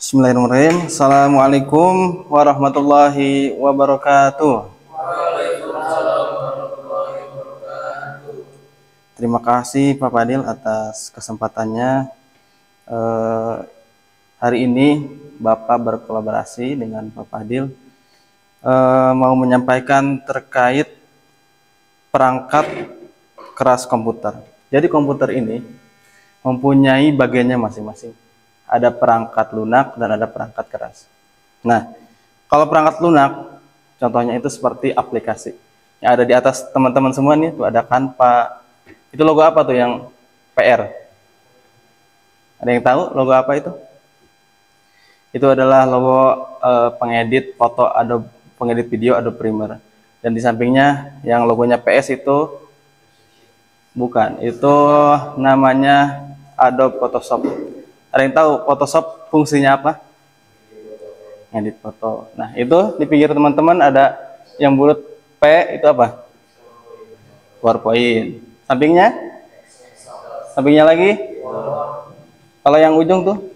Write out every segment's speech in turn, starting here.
Bismillahirrahmanirrahim. Assalamualaikum warahmatullahi wabarakatuh. Terima kasih Pak Fadil atas kesempatannya. Hari ini Bapak berkolaborasi dengan Pak Fadil mau menyampaikan terkait perangkat keras komputer. Jadi komputer ini mempunyai bagiannya masing-masing. Ada perangkat lunak dan ada perangkat keras. Nah, kalau perangkat lunak, contohnya itu seperti aplikasi. Yang ada di atas teman-teman semua nih, tuh ada Canva. Itu logo apa tuh yang PR? Ada yang tahu logo apa itu? Itu adalah logo pengedit foto Adobe, pengedit video Adobe Premiere. Dan di sampingnya yang logonya PS itu bukan, itu namanya Adobe Photoshop. Ada yang tahu Photoshop fungsinya apa? Edit foto. Nah, itu di pinggir teman-teman ada yang bulat P, itu apa? PowerPoint. Sampingnya? Sampingnya lagi? Kalau yang ujung tuh?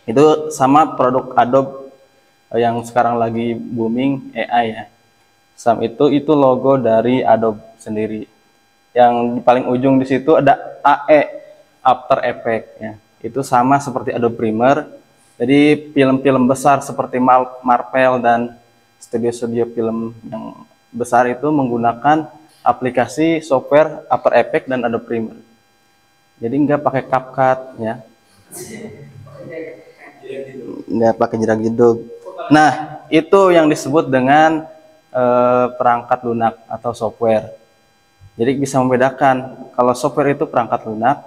Itu sama produk Adobe yang sekarang lagi booming, AI ya. Itu logo dari Adobe sendiri. Yang di paling ujung di situ ada AE, After Effects ya. Itu sama seperti Adobe Premiere. Jadi film-film besar seperti Marvel dan studio-studio film yang besar itu menggunakan aplikasi software After Effects dan Adobe Premiere. Jadi nggak pakai CapCut ya. Nggak pakai jerak-jedug. Nah, itu yang disebut dengan perangkat lunak atau software. Jadi bisa membedakan kalau software itu perangkat lunak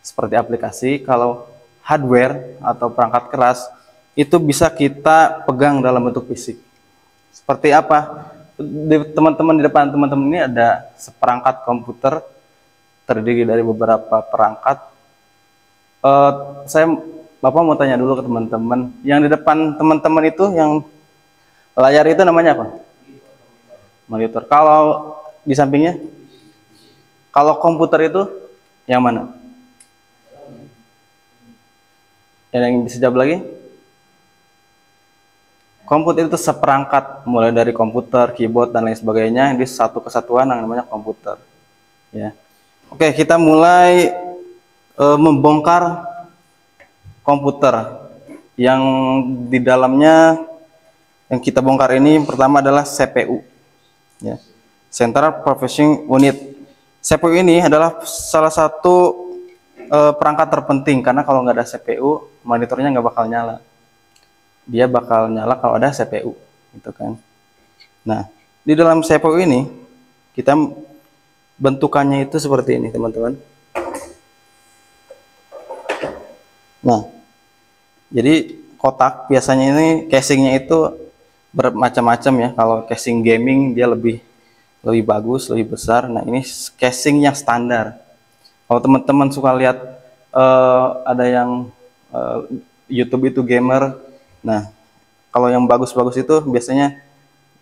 seperti aplikasi, kalau hardware atau perangkat keras itu bisa kita pegang dalam bentuk fisik. Seperti apa? Teman-teman di depan teman-teman ini ada seperangkat komputer terdiri dari beberapa perangkat. Bapak mau tanya dulu ke teman-teman, yang di depan teman-teman itu yang layar itu namanya apa? Monitor. Kalau di sampingnya? Kalau komputer itu yang mana? Yang bisa jawab lagi? Komputer itu seperangkat, mulai dari komputer, keyboard dan lain sebagainya. Di satu kesatuan yang namanya komputer. Ya. Oke, kita mulai membongkar komputer. Yang di dalamnya yang kita bongkar ini pertama adalah CPU. Ya. Central Processing Unit. CPU ini adalah salah satu perangkat terpenting, karena kalau nggak ada CPU, monitornya nggak bakal nyala. Dia bakal nyala kalau ada CPU, gitu kan. Nah, di dalam CPU ini kita bentukannya itu seperti ini, teman-teman. Nah, jadi kotak biasanya ini casingnya itu bermacam-macam ya. Kalau casing gaming dia lebih bagus, lebih besar. Nah, ini casing yang standar. Kalau teman-teman suka lihat ada yang YouTube itu gamer. Nah, kalau yang bagus-bagus itu biasanya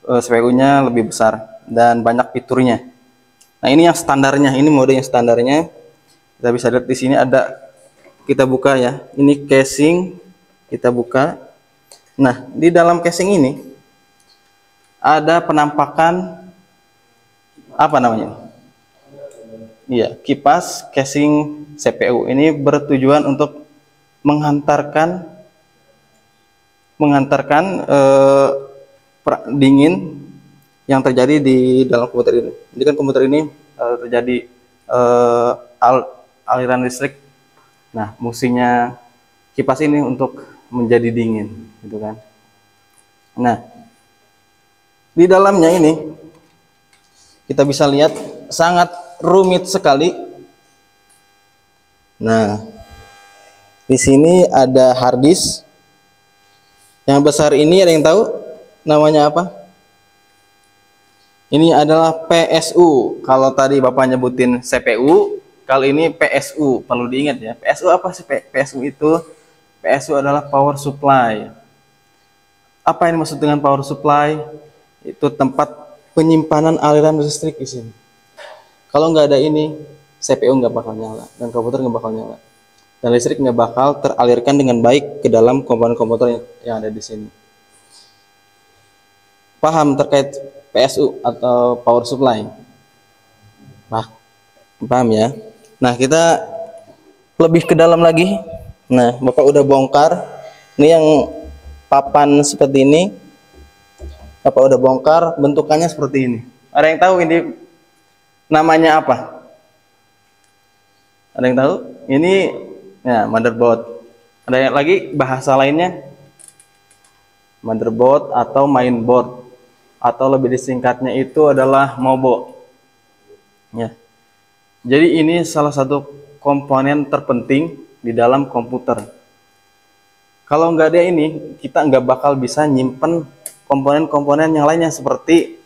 CPU-nya lebih besar dan banyak fiturnya. Nah, ini yang standarnya, ini mode yang standarnya. Kita bisa lihat di sini ada, kita buka ya. Ini casing, kita buka. Nah, di dalam casing ini ada penampakan apa namanya? Iya, kipas casing CPU. Ini bertujuan untuk menghantarkan dingin yang terjadi di dalam komputer ini. Jadi kan komputer ini terjadi aliran listrik. Nah, fungsinya kipas ini untuk menjadi dingin, gitu kan. Nah, di dalamnya ini kita bisa lihat sangat rumit sekali. Nah, di sini ada hard disk. Yang besar ini ada yang tahu namanya apa? Ini adalah PSU. Kalau tadi Bapak nyebutin CPU, kali ini PSU. Perlu diingat ya. PSU apa sih? PSU itu, PSU adalah power supply. Apa yang dimaksud dengan power supply? Itu tempat penyimpanan aliran listrik di sini. Kalau nggak ada ini, CPU nggak bakal nyala dan komputer nggak bakal nyala. dan listrik nggak bakal teralirkan dengan baik ke dalam komponen komputer yang ada di sini. Paham terkait PSU atau power supply? Paham ya? Nah, kita lebih ke dalam lagi. Nah, Bapak udah bongkar. Ini yang papan seperti ini. Bapak udah bongkar, bentukannya seperti ini. Ada yang tahu ini namanya apa? Ada yang tahu? Ini ya motherboard. Ada yang lagi bahasa lainnya? Motherboard atau mainboard, atau lebih disingkatnya itu adalah MOBO. Ya. Jadi ini salah satu komponen terpenting di dalam komputer. Kalau nggak ada ini, kita nggak bakal bisa nyimpen komponen-komponen yang lainnya seperti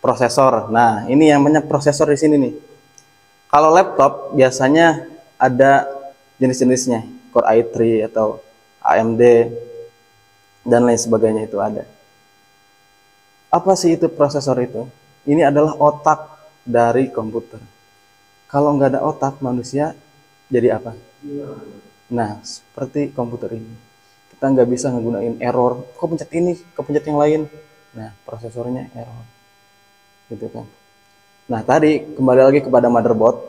prosesor. Nah, ini yang banyak prosesor di sini nih. Kalau laptop biasanya ada jenis-jenisnya, Core i3 atau AMD dan lain sebagainya itu ada. Apa sih itu prosesor itu? Ini adalah otak dari komputer. Kalau nggak ada otak, manusia jadi apa? Nah, seperti komputer ini. Kita nggak bisa menggunakan error. Kok pencet ini, kok pencet yang lain. Nah, prosesornya error. Gitu kan. Nah, tadi kembali lagi kepada motherboard.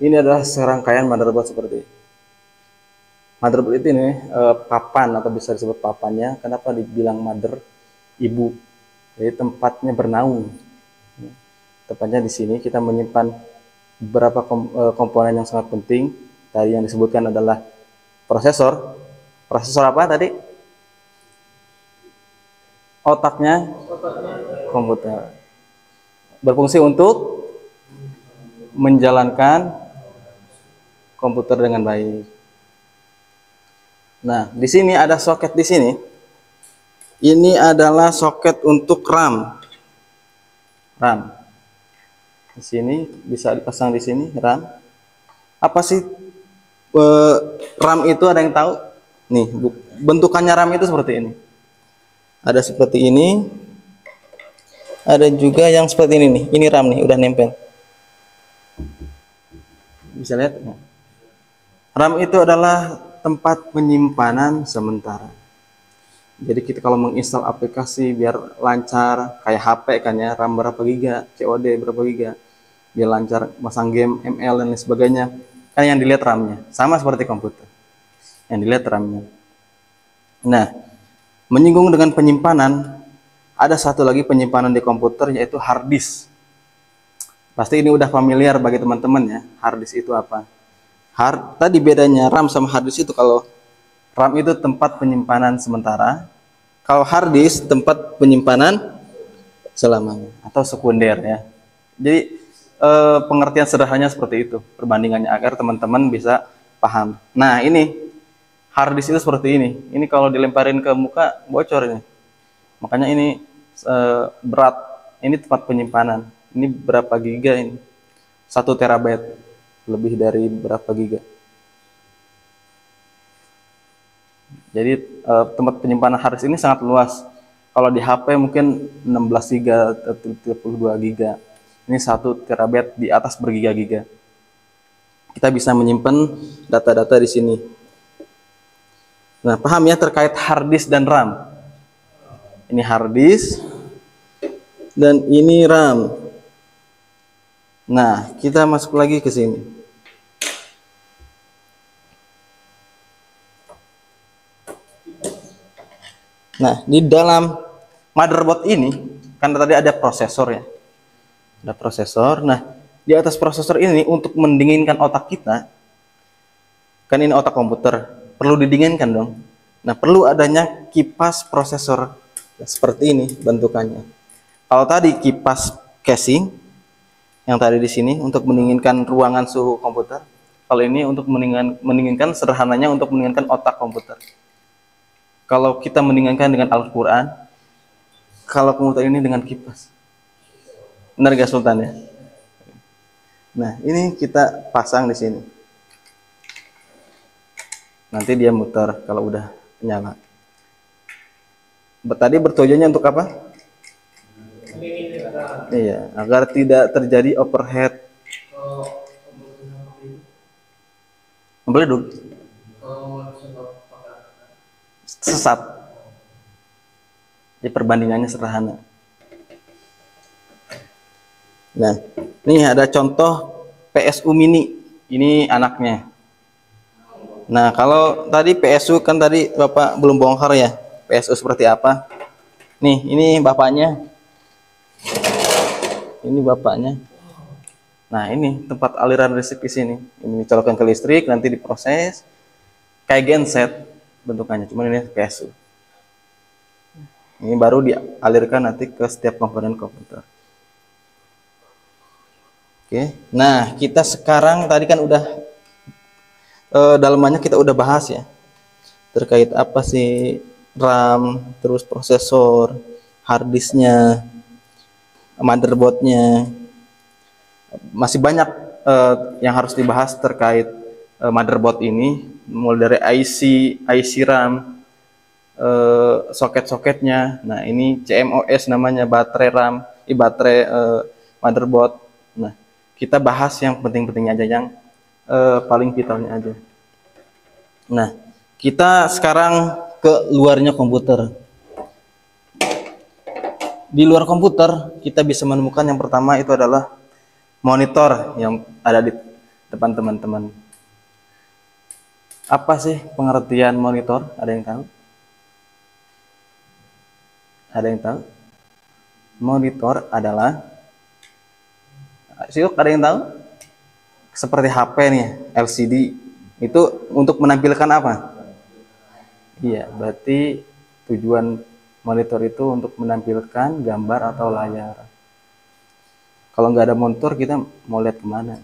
Ini adalah serangkaian motherboard seperti ini. Motherboard itu ini papan atau bisa disebut papannya. Kenapa dibilang mother? Ibu. Jadi tempatnya bernaung. Tepatnya di sini kita menyimpan beberapa komponen yang sangat penting. Tadi yang disebutkan adalah prosesor. Prosesor apa tadi? Otaknya komputer. Berfungsi untuk menjalankan komputer dengan baik. Nah, di sini ada soket di sini. Ini adalah soket untuk RAM. RAM. Di sini bisa dipasang di sini RAM. Apa sih RAM itu, ada yang tahu? Nih, bentukannya RAM itu seperti ini. Ada seperti ini. Ada juga yang seperti ini nih. Ini RAM nih, udah nempel. Bisa lihat? RAM itu adalah tempat penyimpanan sementara. Jadi kita kalau menginstal aplikasi biar lancar, kayak HP kan ya, RAM berapa giga, COD berapa giga, biar lancar masang game, ML dan lain sebagainya, kan yang dilihat RAM-nya. Sama seperti komputer, yang dilihat RAM-nya. Nah, menyinggung dengan penyimpanan, ada satu lagi penyimpanan di komputer, yaitu hard disk. Pasti ini udah familiar bagi teman-teman ya, hard disk itu apa. Tadi bedanya RAM sama hard disk itu, kalau RAM itu tempat penyimpanan sementara, kalau hard disk tempat penyimpanan selamanya atau sekunder ya. Jadi pengertian sederhananya seperti itu, perbandingannya agar teman-teman bisa paham. Nah, ini hard disk itu seperti ini. Ini kalau dilemparin ke muka bocor ini. Makanya ini berat. Ini tempat penyimpanan. Ini berapa giga ini? 1 terabyte. Lebih dari berapa giga? Jadi tempat penyimpanan hard disk ini sangat luas. Kalau di HP mungkin 16 giga atau 32 giga. Ini 1 terabyte, di atas bergiga-giga. Kita bisa menyimpan data-data di sini. Nah, paham ya terkait hard disk dan RAM? Ini hard disk dan ini RAM. Nah, kita masuk lagi ke sini. Nah, di dalam motherboard ini kan tadi ada prosesor ya. Ada prosesor. Nah, di atas prosesor ini untuk mendinginkan otak kita, kan ini otak komputer, perlu didinginkan dong. Nah, perlu adanya kipas prosesor seperti ini bentukannya. Kalau tadi kipas casing yang tadi di sini untuk mendinginkan ruangan suhu komputer, kalau ini untuk mendinginkan sederhananya untuk mendinginkan otak komputer. Kalau kita mendinginkan dengan Al-Quran, kalau komputer ini dengan kipas. Benar gak Sultan ya? Nah, ini kita pasang di sini. Nanti dia muter kalau udah nyala. Tadi bertujuannya untuk apa? Iya, agar tidak terjadi overheat. Beleduk, sesat. Jadi perbandingannya sederhana. Nah, ini ada contoh PSU mini. Ini anaknya. Nah, kalau tadi PSU kan tadi Bapak belum bongkar ya. PSU seperti apa? Nih, ini bapaknya. Ini bapaknya. Nah, ini tempat aliran listrik di sini. Ini dicolokkan ke listrik, nanti diproses. Kayak genset bentukannya, cuman ini PSU. Ini baru dialirkan nanti ke setiap komponen komputer. Oke. Nah, kita sekarang tadi kan udah dalamannya kita udah bahas ya. Terkait apa sih RAM, terus prosesor, hard disknya, motherboardnya. Masih banyak yang harus dibahas terkait motherboard ini, mulai dari IC RAM, soket-soketnya. Nah, ini CMOS namanya, baterai RAM, baterai motherboard. Nah, kita bahas yang penting-penting aja, yang paling vitalnya aja. Nah, kita sekarang ke luarnya komputer. Di luar komputer kita bisa menemukan yang pertama itu adalah monitor yang ada di depan teman-teman. Apa sih pengertian monitor? Ada yang tahu? Ada yang tahu? Monitor adalah, ada yang tahu? Seperti HP nih, LCD. Itu untuk menampilkan apa? Iya, berarti tujuan monitor itu untuk menampilkan gambar atau layar. Kalau nggak ada monitor, kita mau lihat kemana?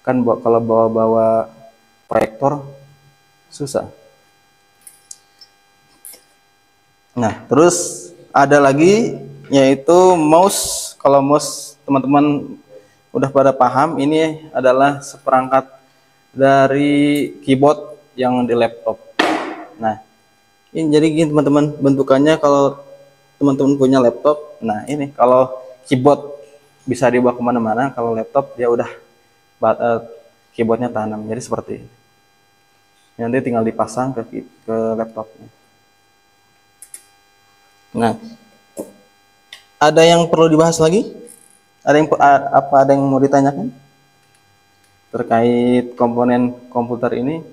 Kan kalau bawa-bawa proyektor susah. Nah, terus ada lagi yaitu mouse. Kalau mouse teman-teman udah pada paham, ini adalah seperangkat dari keyboard yang di laptop. Nah, ini jadi gini teman-teman, bentukannya kalau teman-teman punya laptop. Nah, ini kalau keyboard bisa dibawa kemana-mana, kalau laptop dia udah keyboardnya tanam, jadi seperti ini. Nanti tinggal dipasang ke laptopnya. Nah, ada yang perlu dibahas lagi? Ada yang mau ditanyakan terkait komponen komputer ini?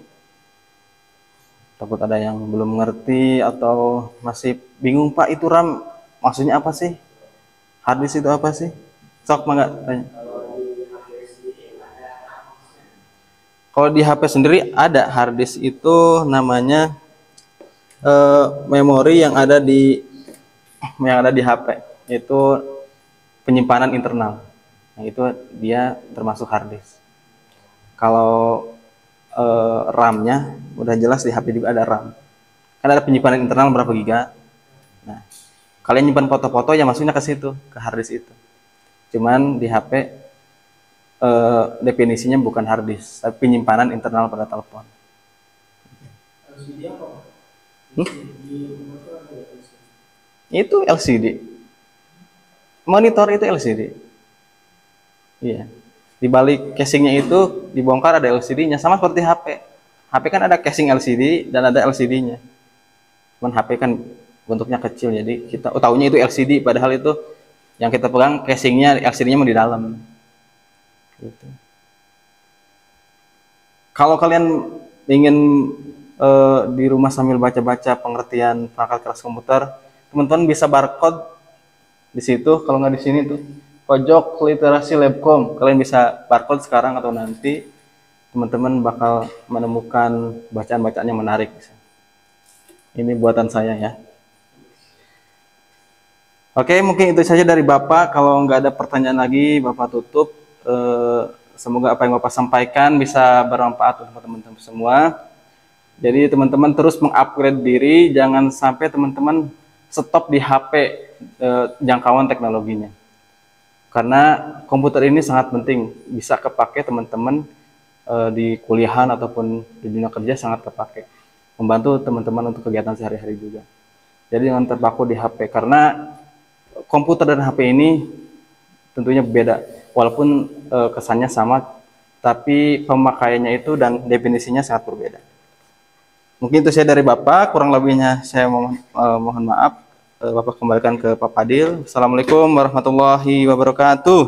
Takut ada yang belum mengerti atau masih bingung, Pak, itu RAM maksudnya apa sih? Hard disk itu apa sih? Sok mangga tanya. Kalau di HP sendiri ada hard disk, itu namanya memori yang ada di HP, itu penyimpanan internal. Nah, itu dia termasuk hard disk. Kalau RAM-nya udah jelas, di HP juga ada RAM. Kan ada penyimpanan internal berapa giga. Nah, kalian nyimpan foto-foto ya masuknya ke situ, ke hard disk itu. Cuman di HP definisinya bukan hard disk, tapi penyimpanan internal pada telepon. Itu LCD. Monitor itu LCD. Iya. Di balik casingnya itu dibongkar ada LCD-nya, sama seperti HP. HP kan ada casing LCD dan ada LCD-nya. Cuman HP kan bentuknya kecil, jadi kita tahunya itu LCD, padahal itu yang kita pegang casingnya, LCD-nya mau di dalam. Gitu. Kalau kalian ingin di rumah sambil baca-baca pengertian perangkat keras komputer, teman-teman bisa barcode di situ. Kalau nggak di sini tuh pojok literasi Labcom, kalian bisa barcode sekarang atau nanti teman-teman bakal menemukan bacaan-bacaan yang menarik. Ini buatan saya ya. Oke, mungkin itu saja dari Bapak. Kalau nggak ada pertanyaan lagi, Bapak tutup. Semoga apa yang Bapak sampaikan bisa bermanfaat untuk teman-teman semua. Jadi teman-teman terus mengupgrade diri, jangan sampai teman-teman stop di HP jangkauan teknologinya. Karena komputer ini sangat penting, bisa kepake teman-teman di kuliahan ataupun di dunia kerja, sangat kepake, membantu teman-teman untuk kegiatan sehari-hari juga. Jadi jangan terpaku di HP, karena komputer dan HP ini tentunya beda, walaupun kesannya sama, tapi pemakaiannya itu dan definisinya sangat berbeda. Mungkin itu saya dari Bapak, kurang lebihnya saya mohon maaf. Bapak kembalikan ke Pak Fadil. Assalamualaikum warahmatullahi wabarakatuh.